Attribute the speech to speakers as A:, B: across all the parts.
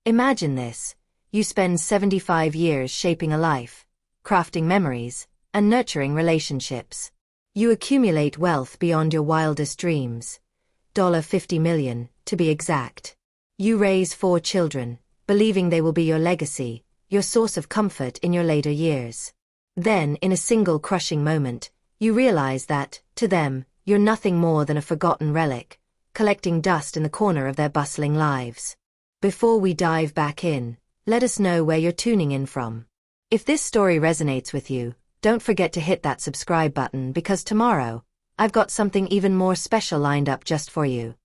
A: Imagine this. You spend 75 years shaping a life, crafting memories, and nurturing relationships. You accumulate wealth beyond your wildest dreams. $50 million, to be exact. You raise 4 children, believing they will be your legacy, your source of comfort in your later years. Then, in a single crushing moment, you realize that, to them, you're nothing more than a forgotten relic, collecting dust in the corner of their bustling lives. Before we dive back in, let us know where you're tuning in from. If this story resonates with you, don't forget to hit that subscribe button because tomorrow, I've got something even more special lined up just for you.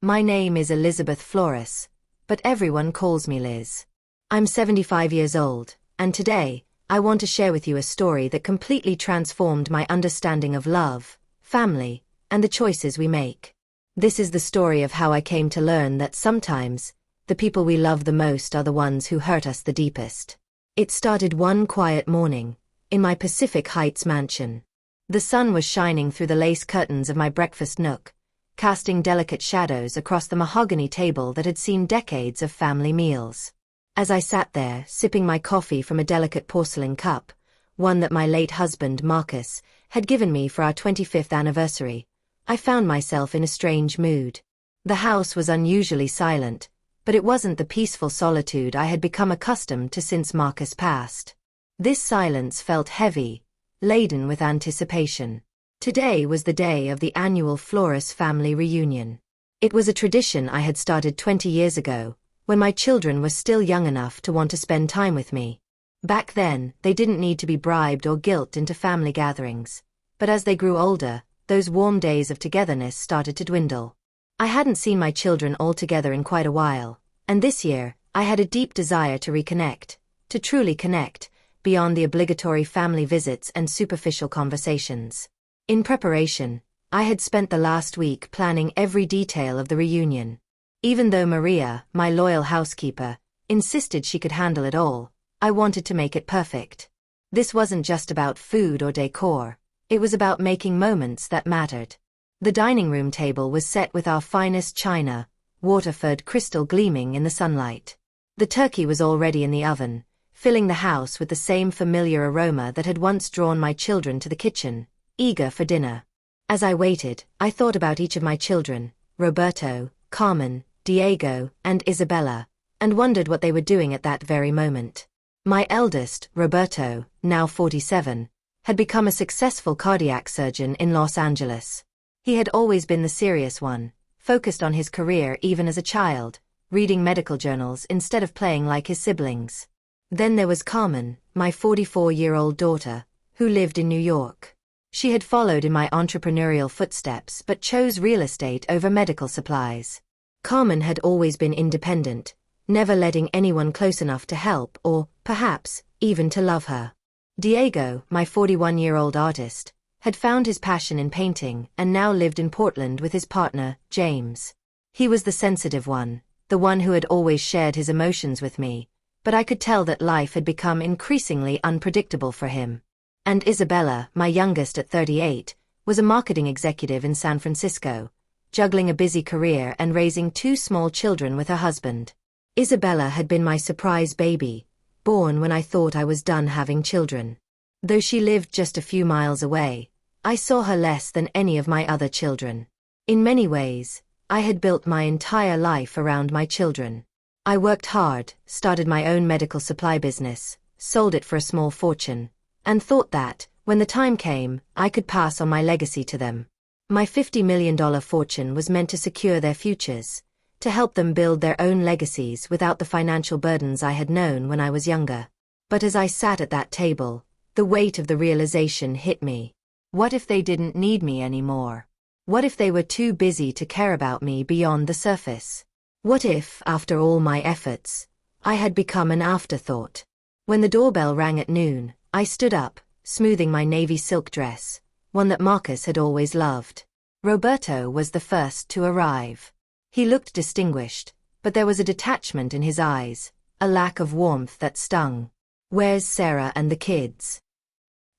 A: My name is Elizabeth Flores, but everyone calls me Liz. I'm 75 years old, and today, I want to share with you a story that completely transformed my understanding of love, family, and the choices we make. This is the story of how I came to learn that sometimes, the people we love the most are the ones who hurt us the deepest. It started one quiet morning, in my Pacific Heights mansion. The sun was shining through the lace curtains of my breakfast nook, casting delicate shadows across the mahogany table that had seen decades of family meals. As I sat there, sipping my coffee from a delicate porcelain cup, one that my late husband, Marcus, had given me for our 25th anniversary, I found myself in a strange mood. The house was unusually silent, but it wasn't the peaceful solitude I had become accustomed to since Marcus passed. This silence felt heavy, laden with anticipation. Today was the day of the annual Flores family reunion. It was a tradition I had started 20 years ago, when my children were still young enough to want to spend time with me. Back then, they didn't need to be bribed or guilted into family gatherings. But as they grew older, those warm days of togetherness started to dwindle. I hadn't seen my children all together in quite a while, and this year, I had a deep desire to reconnect, to truly connect, beyond the obligatory family visits and superficial conversations. In preparation, I had spent the last week planning every detail of the reunion. Even though Maria, my loyal housekeeper, insisted she could handle it all, I wanted to make it perfect. This wasn't just about food or decor, it was about making moments that mattered. The dining room table was set with our finest china, Waterford crystal gleaming in the sunlight. The turkey was already in the oven, filling the house with the same familiar aroma that had once drawn my children to the kitchen, eager for dinner. As I waited, I thought about each of my children, Roberto, Carmen, Diego, and Isabella, and wondered what they were doing at that very moment. My eldest, Roberto, now 47, had become a successful cardiac surgeon in Los Angeles. He had always been the serious one, focused on his career even as a child, reading medical journals instead of playing like his siblings. Then there was Carmen, my 44-year-old daughter, who lived in New York. She had followed in my entrepreneurial footsteps but chose real estate over medical supplies. Carmen had always been independent, never letting anyone close enough to help or, perhaps, even to love her. Diego, my 41-year-old artist, had found his passion in painting and now lived in Portland with his partner, James. He was the sensitive one, the one who had always shared his emotions with me, but I could tell that life had become increasingly unpredictable for him. And Isabella, my youngest at 38, was a marketing executive in San Francisco, juggling a busy career and raising 2 small children with her husband. Isabella had been my surprise baby, born when I thought I was done having children. Though she lived just a few miles away, I saw her less than any of my other children. In many ways, I had built my entire life around my children. I worked hard, started my own medical supply business, sold it for a small fortune, and thought that, when the time came, I could pass on my legacy to them. My $50 million fortune was meant to secure their futures, to help them build their own legacies without the financial burdens I had known when I was younger. But as I sat at that table, the weight of the realization hit me. What if they didn't need me anymore? What if they were too busy to care about me beyond the surface? What if, after all my efforts, I had become an afterthought? When the doorbell rang at noon, I stood up, smoothing my navy silk dress, one that Marcus had always loved. Roberto was the first to arrive. He looked distinguished, but there was a detachment in his eyes, a lack of warmth that stung. "Where's Sarah and the kids?"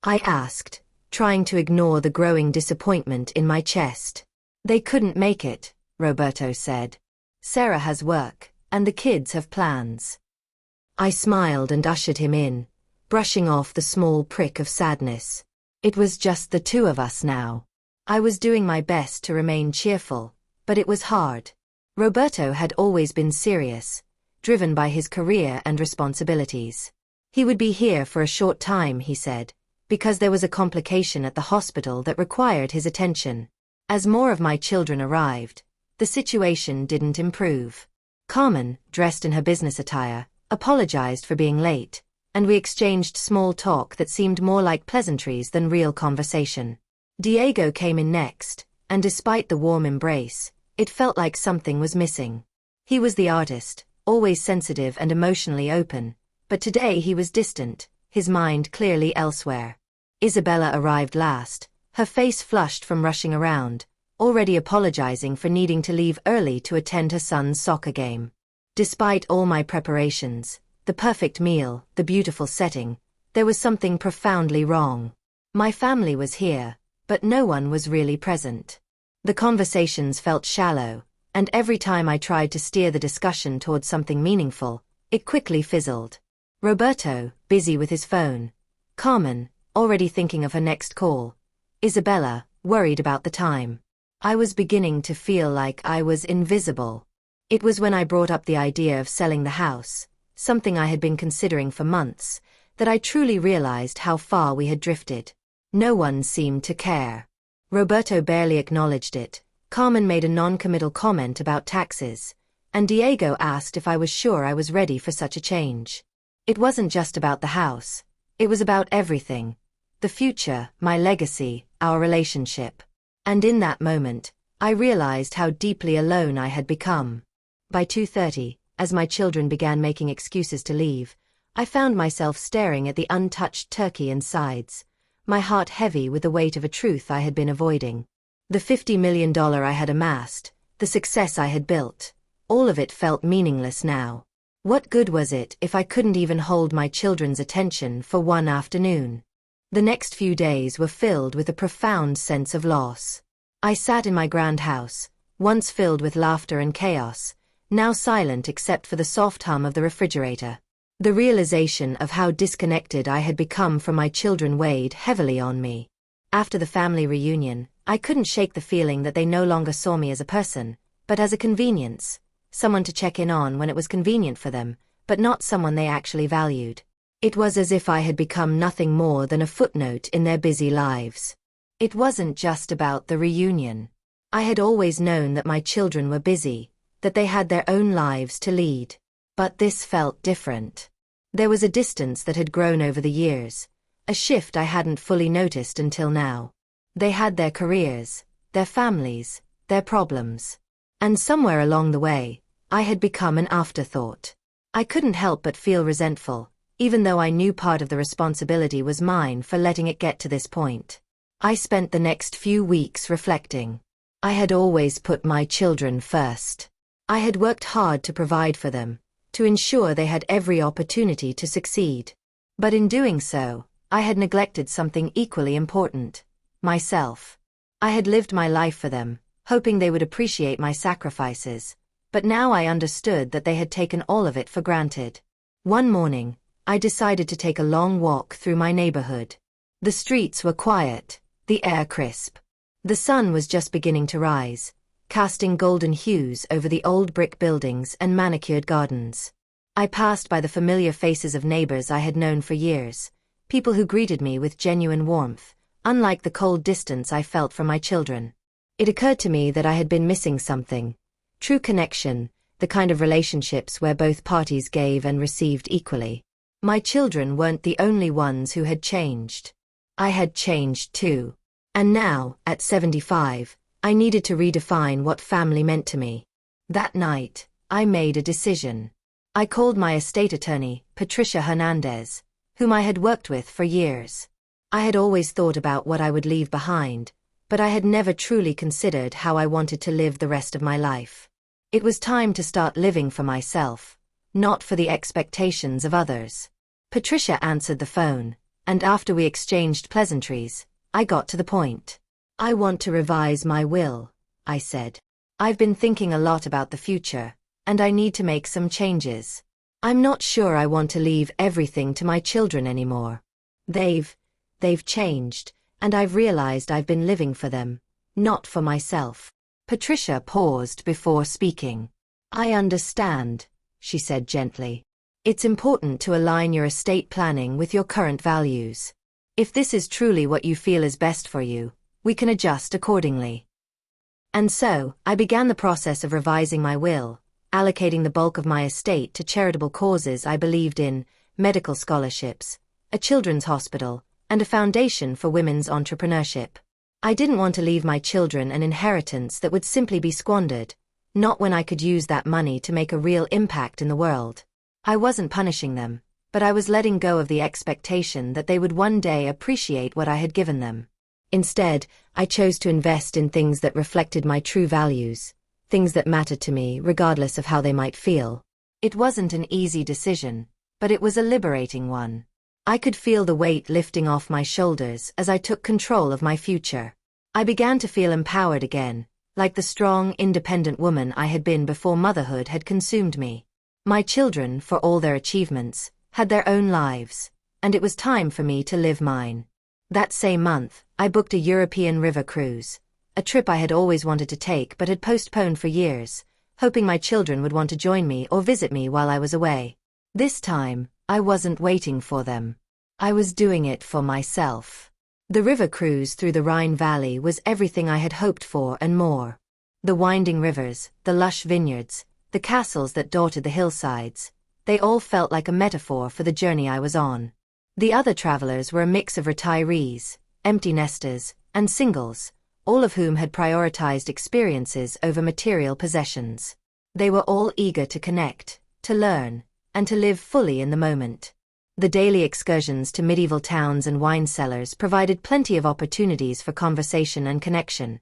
A: I asked, trying to ignore the growing disappointment in my chest. "They couldn't make it," Roberto said. "Sarah has work, and the kids have plans." I smiled and ushered him in, brushing off the small prick of sadness. It was just the two of us now. I was doing my best to remain cheerful, but it was hard. Roberto had always been serious, driven by his career and responsibilities. He would be here for a short time, he said, because there was a complication at the hospital that required his attention. As more of my children arrived, the situation didn't improve. Carmen, dressed in her business attire, apologized for being late, and we exchanged small talk that seemed more like pleasantries than real conversation. Diego came in next, and despite the warm embrace, it felt like something was missing. He was the artist, always sensitive and emotionally open, but today he was distant, his mind clearly elsewhere. Isabella arrived last, her face flushed from rushing around, already apologizing for needing to leave early to attend her son's soccer game. Despite all my preparations, the perfect meal, the beautiful setting, there was something profoundly wrong. My family was here, but no one was really present. The conversations felt shallow, and every time I tried to steer the discussion towards something meaningful, it quickly fizzled. Roberto, busy with his phone. Carmen, already thinking of her next call. Isabella, worried about the time. I was beginning to feel like I was invisible. It was when I brought up the idea of selling the house, something I had been considering for months, that I truly realized how far we had drifted. No one seemed to care. Roberto barely acknowledged it. Carmen made a non-committal comment about taxes, and Diego asked if I was sure I was ready for such a change. It wasn't just about the house. It was about everything. The future, my legacy, our relationship. And in that moment, I realized how deeply alone I had become. By 2:30, as my children began making excuses to leave, I found myself staring at the untouched turkey and sides, my heart heavy with the weight of a truth I had been avoiding. The $50 million I had amassed, the success I had built, all of it felt meaningless now. What good was it if I couldn't even hold my children's attention for one afternoon? The next few days were filled with a profound sense of loss. I sat in my grand house, once filled with laughter and chaos, now silent except for the soft hum of the refrigerator. The realization of how disconnected I had become from my children weighed heavily on me. After the family reunion, I couldn't shake the feeling that they no longer saw me as a person, but as a convenience, someone to check in on when it was convenient for them, but not someone they actually valued. It was as if I had become nothing more than a footnote in their busy lives. It wasn't just about the reunion. I had always known that my children were busy, that they had their own lives to lead. But this felt different. There was a distance that had grown over the years, a shift I hadn't fully noticed until now. They had their careers, their families, their problems. And somewhere along the way, I had become an afterthought. I couldn't help but feel resentful, even though I knew part of the responsibility was mine for letting it get to this point. I spent the next few weeks reflecting. I had always put my children first. I had worked hard to provide for them, to ensure they had every opportunity to succeed. But in doing so, I had neglected something equally important: myself. I had lived my life for them, hoping they would appreciate my sacrifices, but now I understood that they had taken all of it for granted. One morning, I decided to take a long walk through my neighborhood. The streets were quiet, the air crisp. The sun was just beginning to rise, casting golden hues over the old brick buildings and manicured gardens. I passed by the familiar faces of neighbors I had known for years, people who greeted me with genuine warmth, unlike the cold distance I felt from my children. It occurred to me that I had been missing something: true connection, the kind of relationships where both parties gave and received equally. My children weren't the only ones who had changed. I had changed too. And now, at 75, I needed to redefine what family meant to me. That night, I made a decision. I called my estate attorney, Patricia Hernandez, whom I had worked with for years. I had always thought about what I would leave behind, but I had never truly considered how I wanted to live the rest of my life. It was time to start living for myself, not for the expectations of others. Patricia answered the phone, and after we exchanged pleasantries, I got to the point. "I want to revise my will," I said. "I've been thinking a lot about the future, and I need to make some changes. I'm not sure I want to leave everything to my children anymore. They've changed, and I've realized I've been living for them, not for myself." Patricia paused before speaking. "I understand," she said gently. "It's important to align your estate planning with your current values. If this is truly what you feel is best for you, we can adjust accordingly." And so, I began the process of revising my will, allocating the bulk of my estate to charitable causes I believed in, medical scholarships, a children's hospital, and a foundation for women's entrepreneurship. I didn't want to leave my children an inheritance that would simply be squandered, not when I could use that money to make a real impact in the world. I wasn't punishing them, but I was letting go of the expectation that they would one day appreciate what I had given them. Instead, I chose to invest in things that reflected my true values, things that mattered to me regardless of how they might feel. It wasn't an easy decision, but it was a liberating one. I could feel the weight lifting off my shoulders as I took control of my future. I began to feel empowered again, like the strong, independent woman I had been before motherhood had consumed me. My children, for all their achievements, had their own lives, and it was time for me to live mine. That same month, I booked a European river cruise, a trip I had always wanted to take but had postponed for years, hoping my children would want to join me or visit me while I was away. This time, I wasn't waiting for them. I was doing it for myself. The river cruise through the Rhine Valley was everything I had hoped for and more. The winding rivers, the lush vineyards, the castles that dotted the hillsides, they all felt like a metaphor for the journey I was on. The other travelers were a mix of retirees, empty nesters, and singles, all of whom had prioritized experiences over material possessions. They were all eager to connect, to learn, and to live fully in the moment. The daily excursions to medieval towns and wine cellars provided plenty of opportunities for conversation and connection,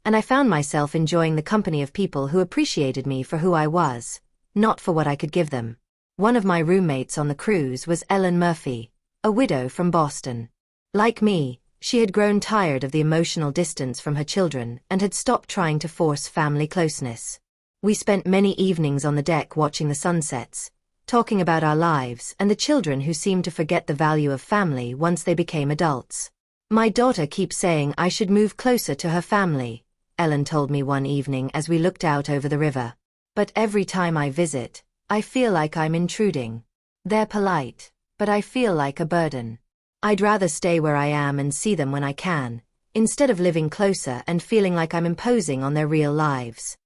A: and I found myself enjoying the company of people who appreciated me for who I was, not for what I could give them. One of my roommates on the cruise was Ellen Murphy, a widow from Boston. Like me, she had grown tired of the emotional distance from her children and had stopped trying to force family closeness. We spent many evenings on the deck watching the sunsets, talking about our lives and the children who seemed to forget the value of family once they became adults. "My daughter keeps saying I should move closer to her family," Ellen told me one evening as we looked out over the river. "But every time I visit, I feel like I'm intruding. They're polite, but I feel like a burden. I'd rather stay where I am and see them when I can, instead of living closer and feeling like I'm imposing on their real lives."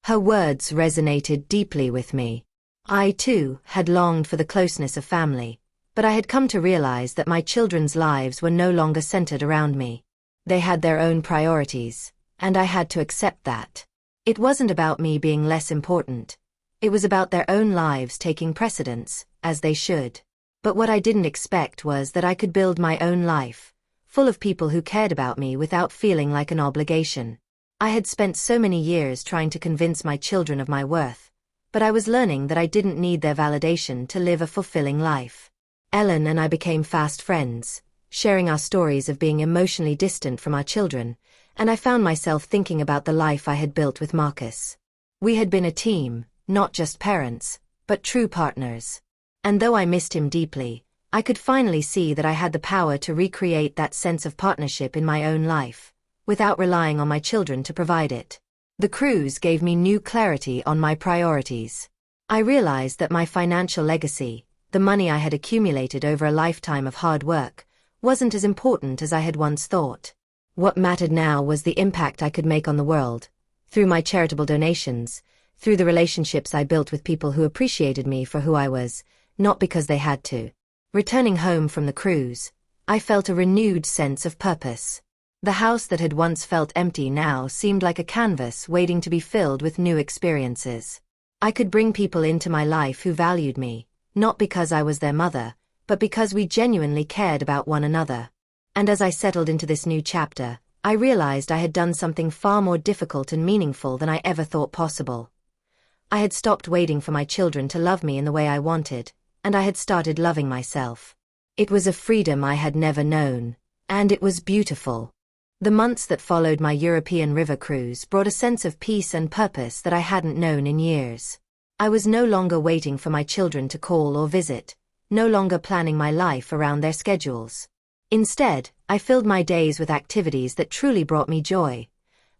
A: Her words resonated deeply with me. I, too, had longed for the closeness of family, but I had come to realize that my children's lives were no longer centered around me. They had their own priorities, and I had to accept that. It wasn't about me being less important. It was about their own lives taking precedence, as they should. But what I didn't expect was that I could build my own life, full of people who cared about me without feeling like an obligation. I had spent so many years trying to convince my children of my worth, but I was learning that I didn't need their validation to live a fulfilling life. Ellen and I became fast friends, sharing our stories of being emotionally distant from our children, and I found myself thinking about the life I had built with Marcus. We had been a team, not just parents, but true partners. And though I missed him deeply, I could finally see that I had the power to recreate that sense of partnership in my own life, without relying on my children to provide it. The cruise gave me new clarity on my priorities. I realized that my financial legacy, the money I had accumulated over a lifetime of hard work, wasn't as important as I had once thought. What mattered now was the impact I could make on the world, through my charitable donations, through the relationships I built with people who appreciated me for who I was, not because they had to. Returning home from the cruise, I felt a renewed sense of purpose. The house that had once felt empty now seemed like a canvas waiting to be filled with new experiences. I could bring people into my life who valued me, not because I was their mother, but because we genuinely cared about one another. And as I settled into this new chapter, I realized I had done something far more difficult and meaningful than I ever thought possible. I had stopped waiting for my children to love me in the way I wanted, and I had started loving myself. It was a freedom I had never known, and it was beautiful. The months that followed my European river cruise brought a sense of peace and purpose that I hadn't known in years. I was no longer waiting for my children to call or visit, no longer planning my life around their schedules. Instead, I filled my days with activities that truly brought me joy.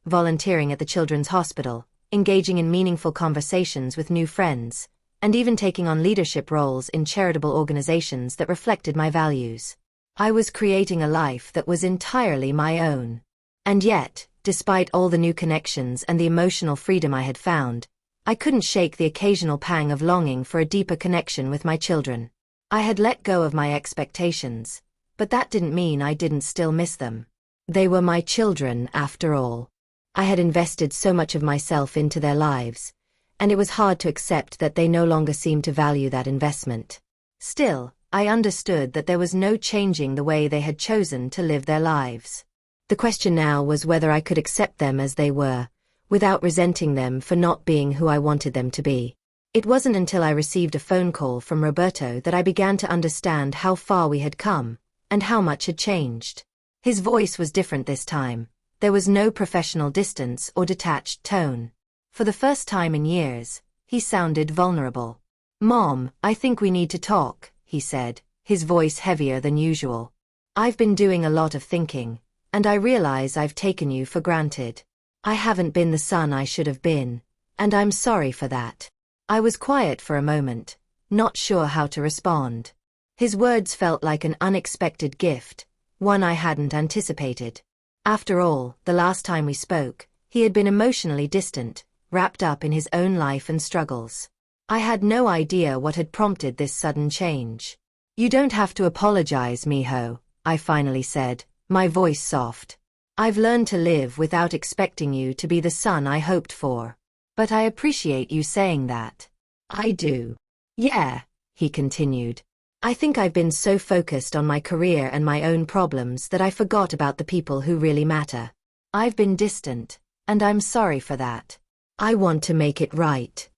A: Volunteering at the children's hospital, engaging in meaningful conversations with new friends, and even taking on leadership roles in charitable organizations that reflected my values. I was creating a life that was entirely my own. And yet, despite all the new connections and the emotional freedom I had found, I couldn't shake the occasional pang of longing for a deeper connection with my children. I had let go of my expectations, but that didn't mean I didn't still miss them. They were my children, after all. I had invested so much of myself into their lives, and it was hard to accept that they no longer seemed to value that investment. Still, I understood that there was no changing the way they had chosen to live their lives. The question now was whether I could accept them as they were, without resenting them for not being who I wanted them to be. It wasn't until I received a phone call from Roberto that I began to understand how far we had come, and how much had changed. His voice was different this time. There was no professional distance or detached tone. For the first time in years, he sounded vulnerable. "Mom, I think we need to talk," he said, his voice heavier than usual. "I've been doing a lot of thinking, and I realize I've taken you for granted. I haven't been the son I should have been, and I'm sorry for that." I was quiet for a moment, not sure how to respond. His words felt like an unexpected gift, one I hadn't anticipated. After all, the last time we spoke, he had been emotionally distant, wrapped up in his own life and struggles. I had no idea what had prompted this sudden change. "You don't have to apologize, Miho," I finally said, my voice soft. "I've learned to live without expecting you to be the son I hoped for. But I appreciate you saying that." "I do." "Yeah," he continued. "I think I've been so focused on my career and my own problems that I forgot about the people who really matter. I've been distant, and I'm sorry for that. I want to make it right."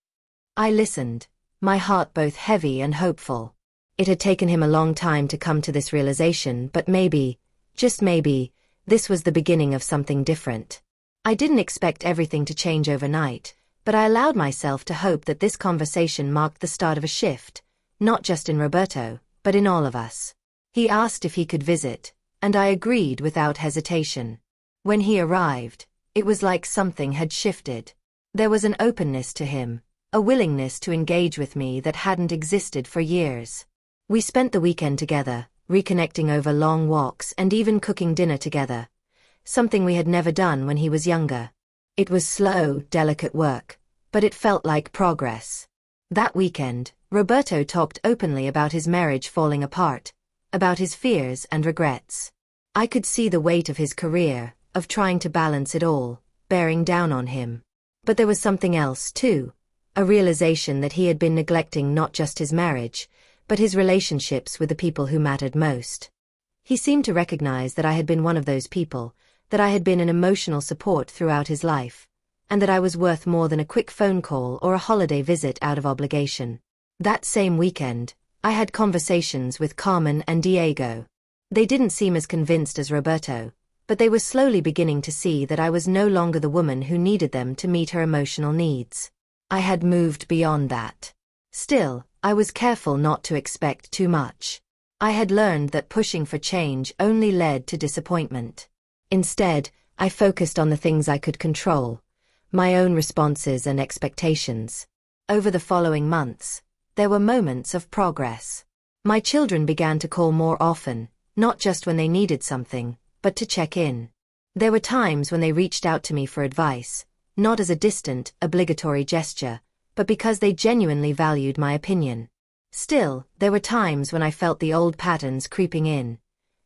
A: I listened, my heart both heavy and hopeful. It had taken him a long time to come to this realization, but maybe, just maybe, this was the beginning of something different. I didn't expect everything to change overnight, but I allowed myself to hope that this conversation marked the start of a shift, not just in Roberto, but in all of us. He asked if he could visit, and I agreed without hesitation. When he arrived, it was like something had shifted. There was an openness to him, a willingness to engage with me that hadn't existed for years. We spent the weekend together, reconnecting over long walks and even cooking dinner together, something we had never done when he was younger. It was slow, delicate work, but it felt like progress. That weekend, Roberto talked openly about his marriage falling apart, about his fears and regrets. I could see the weight of his career, of trying to balance it all, bearing down on him. But there was something else, too, a realization that he had been neglecting not just his marriage, but his relationships with the people who mattered most. He seemed to recognize that I had been one of those people, that I had been an emotional support throughout his life, and that I was worth more than a quick phone call or a holiday visit out of obligation. That same weekend, I had conversations with Carmen and Diego. They didn't seem as convinced as Roberto, but they were slowly beginning to see that I was no longer the woman who needed them to meet her emotional needs. I had moved beyond that. Still, I was careful not to expect too much. I had learned that pushing for change only led to disappointment. Instead, I focused on the things I could control, my own responses and expectations. Over the following months, there were moments of progress. My children began to call more often, not just when they needed something, but to check in. There were times when they reached out to me for advice, not as a distant, obligatory gesture, but because they genuinely valued my opinion. Still, there were times when I felt the old patterns creeping in.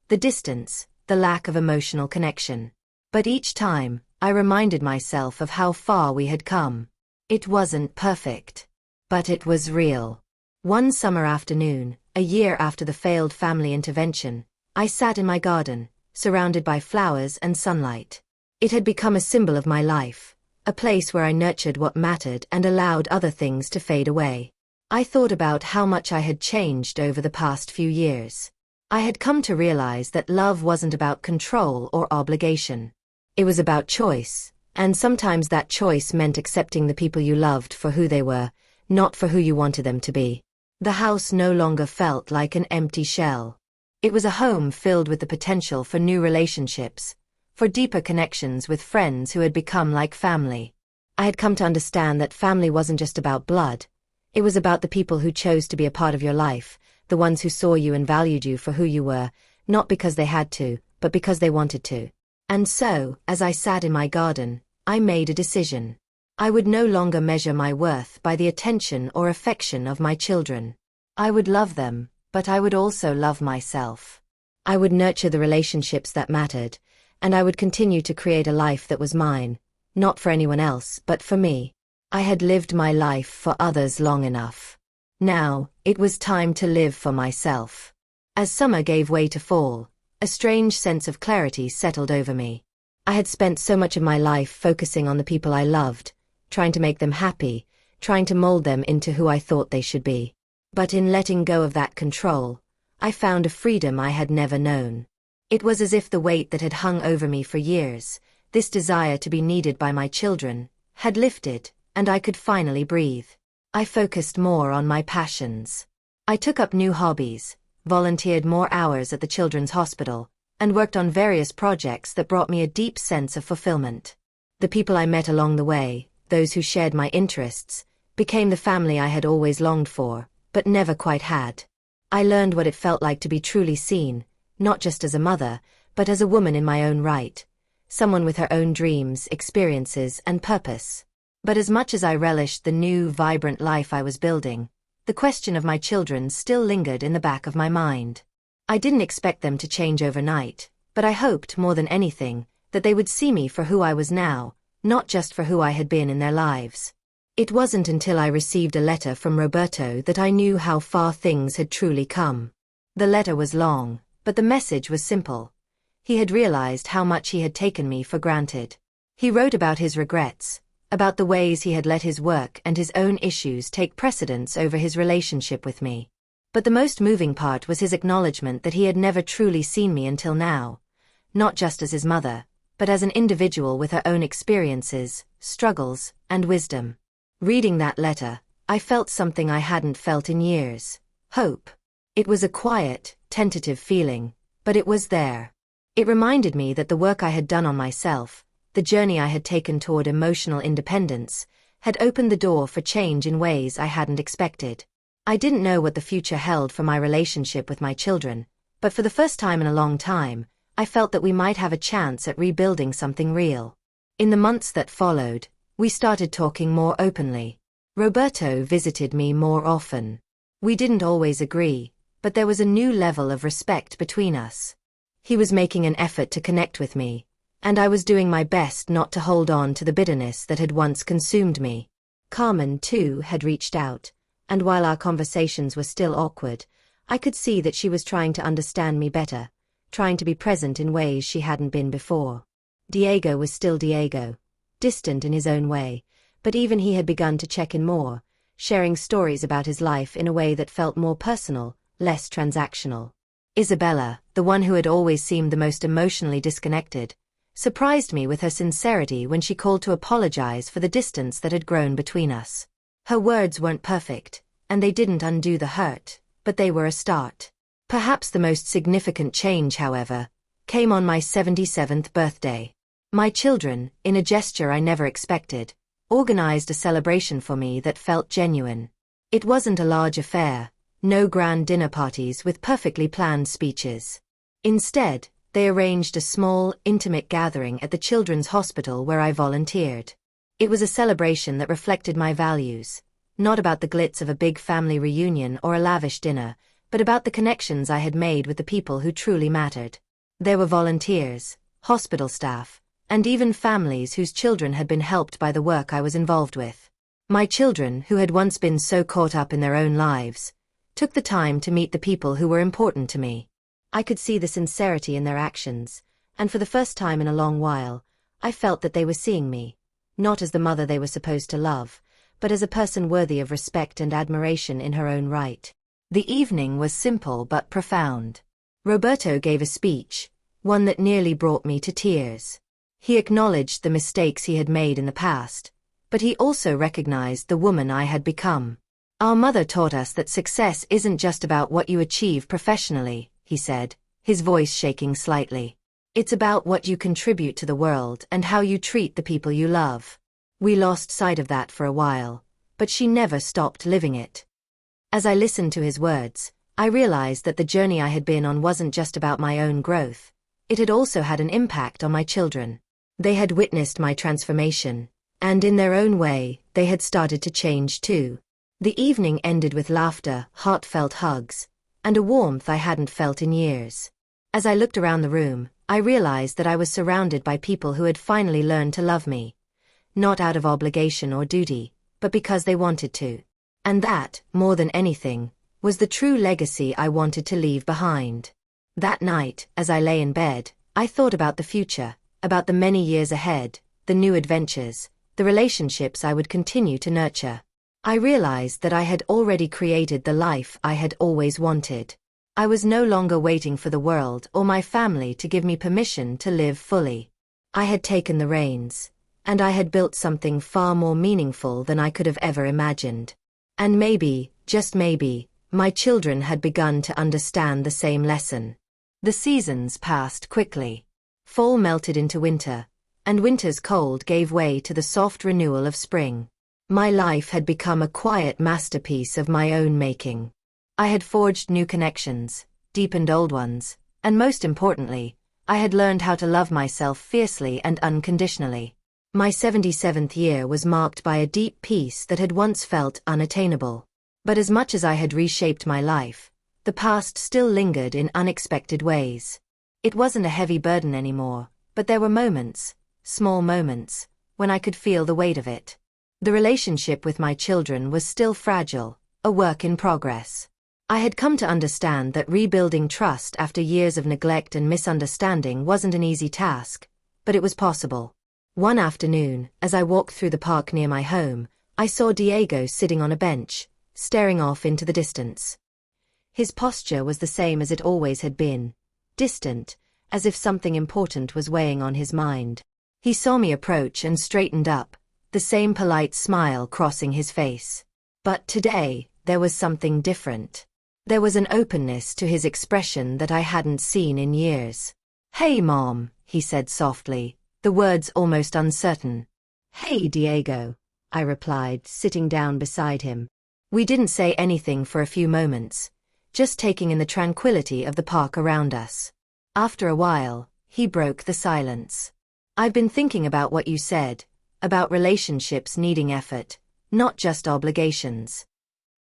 A: The distance, the lack of emotional connection. But each time, I reminded myself of how far we had come. It wasn't perfect, but it was real. One summer afternoon, a year after the failed family intervention, I sat in my garden, surrounded by flowers and sunlight. It had become a symbol of my life, a place where I nurtured what mattered and allowed other things to fade away. I thought about how much I had changed over the past few years. I had come to realize that love wasn't about control or obligation. It was about choice, and sometimes that choice meant accepting the people you loved for who they were, not for who you wanted them to be. The house no longer felt like an empty shell. It was a home filled with the potential for new relationships, for deeper connections with friends who had become like family. I had come to understand that family wasn't just about blood. It was about the people who chose to be a part of your life, the ones who saw you and valued you for who you were, not because they had to, but because they wanted to. And so, as I sat in my garden, I made a decision. I would no longer measure my worth by the attention or affection of my children. I would love them, but I would also love myself. I would nurture the relationships that mattered, and I would continue to create a life that was mine, not for anyone else but for me. I had lived my life for others long enough. Now, it was time to live for myself. As summer gave way to fall, a strange sense of clarity settled over me. I had spent so much of my life focusing on the people I loved, trying to make them happy, trying to mold them into who I thought they should be. But in letting go of that control, I found a freedom I had never known. It was as if the weight that had hung over me for years, this desire to be needed by my children, had lifted, and I could finally breathe. I focused more on my passions. I took up new hobbies, volunteered more hours at the children's hospital, and worked on various projects that brought me a deep sense of fulfillment. The people I met along the way, those who shared my interests, became the family I had always longed for, but never quite had. I learned what it felt like to be truly seen, not just as a mother, but as a woman in my own right, someone with her own dreams, experiences, and purpose. But as much as I relished the new, vibrant life I was building, the question of my children still lingered in the back of my mind. I didn't expect them to change overnight, but I hoped more than anything that they would see me for who I was now, not just for who I had been in their lives. It wasn't until I received a letter from Roberto that I knew how far things had truly come. The letter was long, but the message was simple. He had realized how much he had taken me for granted. He wrote about his regrets, about the ways he had let his work and his own issues take precedence over his relationship with me. But the most moving part was his acknowledgement that he had never truly seen me until now, not just as his mother, but as an individual with her own experiences, struggles, and wisdom. Reading that letter, I felt something I hadn't felt in years: hope. It was a quiet, tentative feeling, but it was there. It reminded me that the work I had done on myself, the journey I had taken toward emotional independence, had opened the door for change in ways I hadn't expected. I didn't know what the future held for my relationship with my children, but for the first time in a long time, I felt that we might have a chance at rebuilding something real. In the months that followed, we started talking more openly. Roberto visited me more often. We didn't always agree, but there was a new level of respect between us. He was making an effort to connect with me, and I was doing my best not to hold on to the bitterness that had once consumed me. Carmen, too, had reached out, and while our conversations were still awkward, I could see that she was trying to understand me better, trying to be present in ways she hadn't been before. Diego was still Diego, distant in his own way, but even he had begun to check in more, sharing stories about his life in a way that felt more personal, less transactional. Isabella, the one who had always seemed the most emotionally disconnected, surprised me with her sincerity when she called to apologize for the distance that had grown between us. Her words weren't perfect, and they didn't undo the hurt, but they were a start. Perhaps the most significant change, however, came on my 77th birthday. My children, in a gesture I never expected, organized a celebration for me that felt genuine. It wasn't a large affair, no grand dinner parties with perfectly planned speeches. Instead, they arranged a small, intimate gathering at the children's hospital where I volunteered. It was a celebration that reflected my values, not about the glitz of a big family reunion or a lavish dinner, but about the connections I had made with the people who truly mattered. There were volunteers, hospital staff, and even families whose children had been helped by the work I was involved with. My children, who had once been so caught up in their own lives, took the time to meet the people who were important to me. I could see the sincerity in their actions, and for the first time in a long while, I felt that they were seeing me, not as the mother they were supposed to love, but as a person worthy of respect and admiration in her own right. The evening was simple but profound. Roberto gave a speech, one that nearly brought me to tears. He acknowledged the mistakes he had made in the past, but he also recognized the woman I had become. Our mother taught us that success isn't just about what you achieve professionally, he said, his voice shaking slightly. It's about what you contribute to the world and how you treat the people you love. We lost sight of that for a while, but she never stopped living it. As I listened to his words, I realized that the journey I had been on wasn't just about my own growth. It had also had an impact on my children. They had witnessed my transformation, and in their own way, they had started to change too. The evening ended with laughter, heartfelt hugs, and a warmth I hadn't felt in years. As I looked around the room, I realized that I was surrounded by people who had finally learned to love me. Not out of obligation or duty, but because they wanted to. And that, more than anything, was the true legacy I wanted to leave behind. That night, as I lay in bed, I thought about the future, about the many years ahead, the new adventures, the relationships I would continue to nurture. I realized that I had already created the life I had always wanted. I was no longer waiting for the world or my family to give me permission to live fully. I had taken the reins, and I had built something far more meaningful than I could have ever imagined. And maybe, just maybe, my children had begun to understand the same lesson. The seasons passed quickly. Fall melted into winter, and winter's cold gave way to the soft renewal of spring. My life had become a quiet masterpiece of my own making. I had forged new connections, deepened old ones, and most importantly, I had learned how to love myself fiercely and unconditionally. My 77th year was marked by a deep peace that had once felt unattainable. But as much as I had reshaped my life, the past still lingered in unexpected ways. It wasn't a heavy burden anymore, but there were moments, small moments, when I could feel the weight of it. The relationship with my children was still fragile, a work in progress. I had come to understand that rebuilding trust after years of neglect and misunderstanding wasn't an easy task, but it was possible. One afternoon, as I walked through the park near my home, I saw Diego sitting on a bench, staring off into the distance. His posture was the same as it always had been, distant, as if something important was weighing on his mind. He saw me approach and straightened up, the same polite smile crossing his face. But today, there was something different. There was an openness to his expression that I hadn't seen in years. "Hey, Mom," he said softly, the words almost uncertain. "Hey, Diego," I replied, sitting down beside him. We didn't say anything for a few moments, just taking in the tranquility of the park around us. After a while, he broke the silence. "I've been thinking about what you said, about relationships needing effort, not just obligations."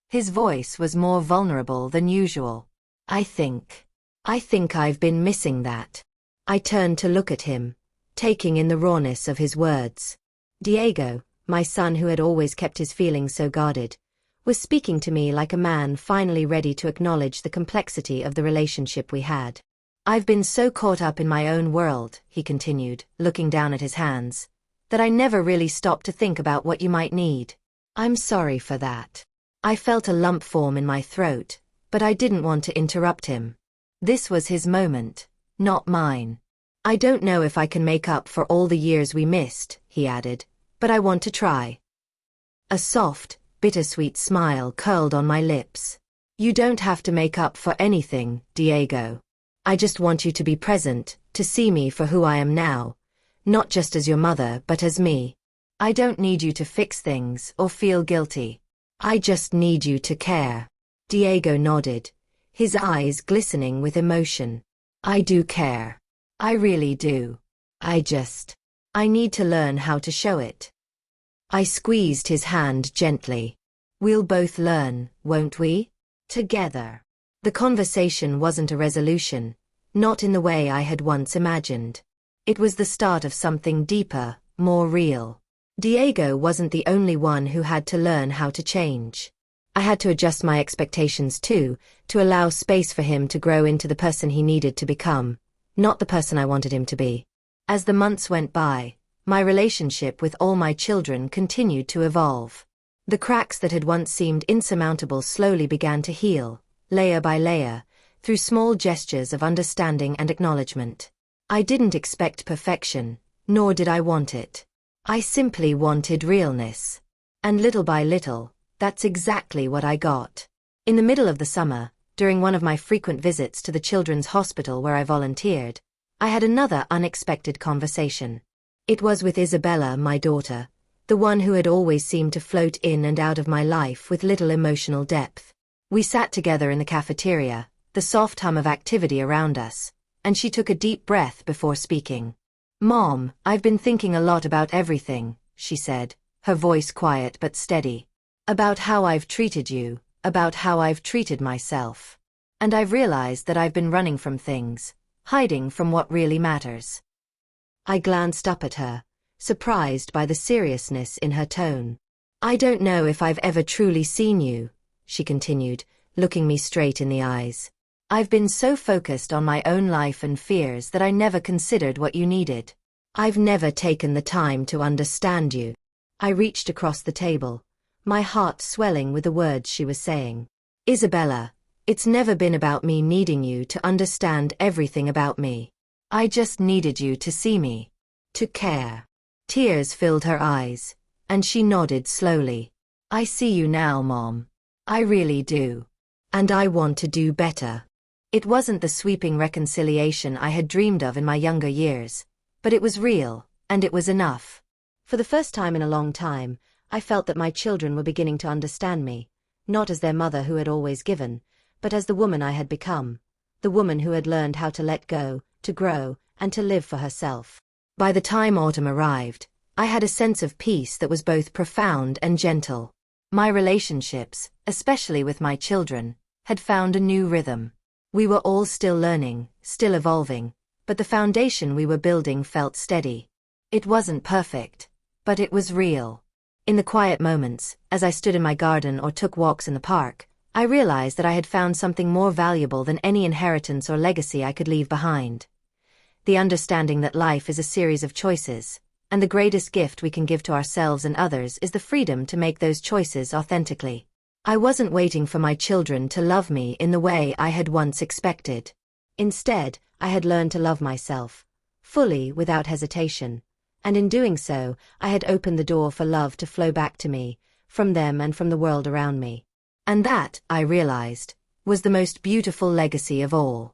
A: His voice was more vulnerable than usual. I think I've been missing that." I turned to look at him, taking in the rawness of his words. Diego, my son who had always kept his feelings so guarded, was speaking to me like a man finally ready to acknowledge the complexity of the relationship we had. "I've been so caught up in my own world," he continued, looking down at his hands, "that I never really stopped to think about what you might need. I'm sorry for that." I felt a lump form in my throat, but I didn't want to interrupt him. This was his moment, not mine. "I don't know if I can make up for all the years we missed," he added, "but I want to try." A soft, bittersweet smile curled on my lips. "You don't have to make up for anything, Diego. I just want you to be present, to see me for who I am now, not just as your mother but as me. I don't need you to fix things or feel guilty. I just need you to care." Diego nodded, his eyes glistening with emotion. "I do care. I really do. I need to learn how to show it." I squeezed his hand gently. "We'll both learn, won't we? Together." The conversation wasn't a resolution, not in the way I had once imagined. It was the start of something deeper, more real. Diego wasn't the only one who had to learn how to change. I had to adjust my expectations too, to allow space for him to grow into the person he needed to become, not the person I wanted him to be. As the months went by, my relationship with all my children continued to evolve. The cracks that had once seemed insurmountable slowly began to heal, layer by layer, through small gestures of understanding and acknowledgement. I didn't expect perfection, nor did I want it. I simply wanted realness. And little by little, that's exactly what I got. In the middle of the summer, during one of my frequent visits to the children's hospital where I volunteered, I had another unexpected conversation. It was with Isabella, my daughter, the one who had always seemed to float in and out of my life with little emotional depth. We sat together in the cafeteria, the soft hum of activity around us, and she took a deep breath before speaking. "Mom, I've been thinking a lot about everything," she said, her voice quiet but steady. "About how I've treated you, about how I've treated myself. And I've realized that I've been running from things, hiding from what really matters." I glanced up at her, surprised by the seriousness in her tone. "I don't know if I've ever truly seen you," she continued, looking me straight in the eyes. "I've been so focused on my own life and fears that I never considered what you needed. I've never taken the time to understand you." I reached across the table, my heart swelling with the words she was saying. "Isabella, it's never been about me needing you to understand everything about me. I just needed you to see me, to care." Tears filled her eyes, and she nodded slowly. "I see you now, Mom. I really do. And I want to do better." It wasn't the sweeping reconciliation I had dreamed of in my younger years, but it was real, and it was enough. For the first time in a long time, I felt that my children were beginning to understand me, not as their mother who had always given, but as the woman I had become, the woman who had learned how to let go, to grow, and to live for herself. By the time autumn arrived, I had a sense of peace that was both profound and gentle. My relationships, especially with my children, had found a new rhythm. We were all still learning, still evolving, but the foundation we were building felt steady. It wasn't perfect, but it was real. In the quiet moments, as I stood in my garden or took walks in the park, I realized that I had found something more valuable than any inheritance or legacy I could leave behind. The understanding that life is a series of choices, and the greatest gift we can give to ourselves and others is the freedom to make those choices authentically. I wasn't waiting for my children to love me in the way I had once expected. Instead, I had learned to love myself, fully, without hesitation. And in doing so, I had opened the door for love to flow back to me, from them and from the world around me. And that, I realized, was the most beautiful legacy of all.